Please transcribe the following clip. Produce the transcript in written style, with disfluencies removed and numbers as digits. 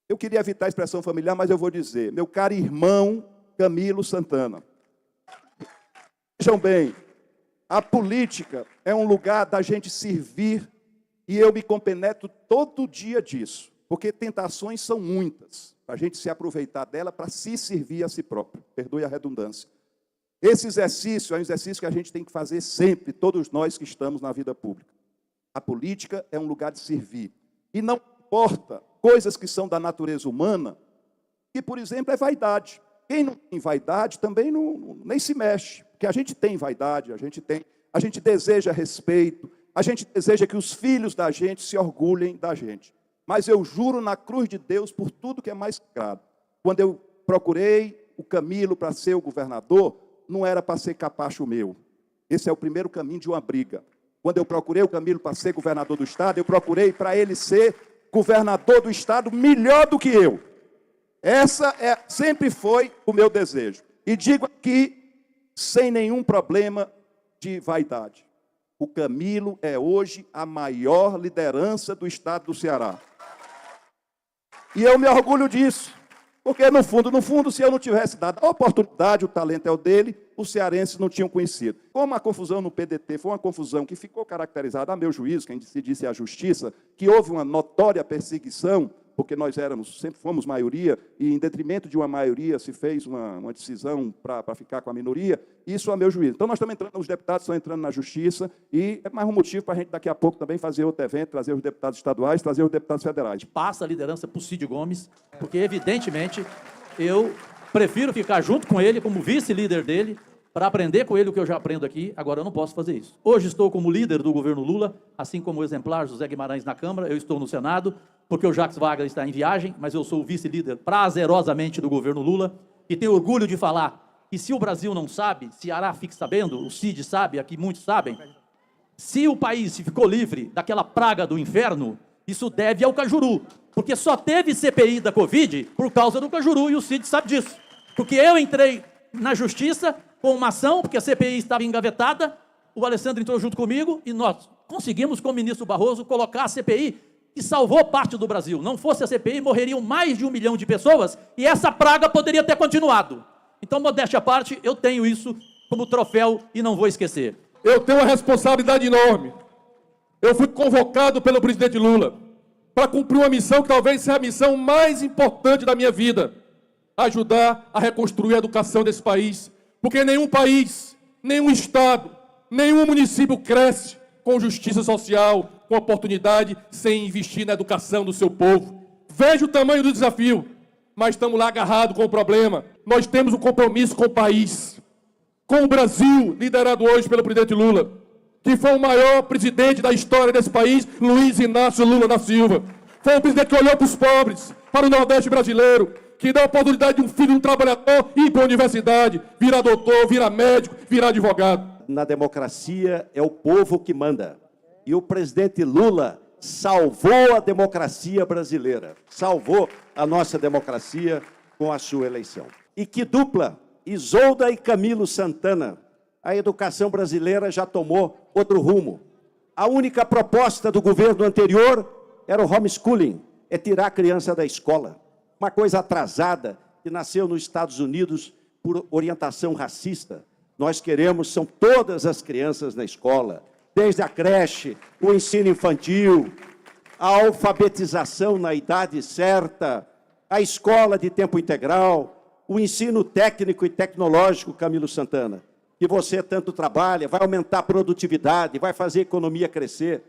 Eu queria evitar a expressão familiar, mas eu vou dizer, meu caro irmão Camilo Santana. Vejam bem, a política é um lugar da gente servir, e eu me compenetro todo dia disso, porque tentações são muitas, para a gente se aproveitar dela para se servir a si próprio, perdoe a redundância. Esse exercício é um exercício que a gente tem que fazer sempre, todos nós que estamos na vida pública. A política é um lugar de servir, e não importa coisas que são da natureza humana, que, por exemplo, é vaidade. Quem não tem vaidade também nem se mexe, porque a gente tem vaidade, a gente deseja respeito, a gente deseja que os filhos da gente se orgulhem da gente. Mas eu juro na cruz de Deus por tudo que é mais sagrado. Quando eu procurei o Camilo para ser o governador, não era para ser capacho meu. Esse é o primeiro caminho de uma briga. Quando eu procurei o Camilo para ser governador do Estado, eu procurei para ele ser governador do Estado melhor do que eu. Sempre foi o meu desejo. E digo aqui, sem nenhum problema de vaidade. O Camilo é hoje a maior liderança do Estado do Ceará. E eu me orgulho disso. Porque, no fundo, se eu não tivesse dado a oportunidade, o talento é o dele, os cearenses não tinham conhecido. Como a confusão no PDT foi uma confusão que ficou caracterizada, a meu juízo, quem se disse a justiça, que houve uma notória perseguição, porque nós sempre fomos maioria, e em detrimento de uma maioria se fez uma decisão para ficar com a minoria, isso a meu juízo. Então nós estamos entrando, os deputados estão entrando na justiça, e é mais um motivo para a gente daqui a pouco também fazer outro evento, trazer os deputados estaduais, trazer os deputados federais. Passa a liderança para o Cid Gomes, porque evidentemente eu prefiro ficar junto com ele como vice-líder dele, para aprender com ele o que eu já aprendo aqui. Agora eu não posso fazer isso. Hoje estou como líder do governo Lula, assim como o exemplar José Guimarães na Câmara, eu estou no Senado, porque o Jacques Wagner está em viagem, mas eu sou o vice-líder prazerosamente do governo Lula, e tenho orgulho de falar que se o Brasil não sabe, Ceará fique sabendo, o Cid sabe, aqui muitos sabem, se o país ficou livre daquela praga do inferno, isso deve ao Cajuru, porque só teve CPI da Covid por causa do Cajuru, e o Cid sabe disso. Porque eu entrei na justiça com uma ação, porque a CPI estava engavetada, o Alessandro entrou junto comigo, e nós conseguimos, com o ministro Barroso, colocar a CPI que salvou parte do Brasil. Não fosse a CPI, morreriam mais de 1 milhão de pessoas, e essa praga poderia ter continuado. Então, modéstia à parte, eu tenho isso como troféu e não vou esquecer. Eu tenho uma responsabilidade enorme. Eu fui convocado pelo presidente Lula para cumprir uma missão que talvez seja a missão mais importante da minha vida: ajudar a reconstruir a educação desse país. Porque nenhum país, nenhum estado, nenhum município cresce com justiça social, com oportunidade, sem investir na educação do seu povo. Veja o tamanho do desafio, mas estamos lá agarrados com o problema. Nós temos um compromisso com o país, com o Brasil, liderado hoje pelo presidente Lula, que foi o maior presidente da história desse país, Luiz Inácio Lula da Silva. Foi um presidente que olhou para os pobres, para o Nordeste brasileiro, que dá a oportunidade de um filho de um trabalhador ir para a universidade, virar doutor, virar médico, virar advogado. Na democracia é o povo que manda. E o presidente Lula salvou a democracia brasileira, salvou a nossa democracia com a sua eleição. E que dupla, Isolda e Camilo Santana. A educação brasileira já tomou outro rumo. A única proposta do governo anterior era o homeschooling, é tirar a criança da escola. Uma coisa atrasada, que nasceu nos Estados Unidos por orientação racista. Nós queremos, são todas as crianças na escola, desde a creche, o ensino infantil, a alfabetização na idade certa, a escola de tempo integral, o ensino técnico e tecnológico, Camilo Santana, que você tanto trabalha, vai aumentar a produtividade, vai fazer a economia crescer.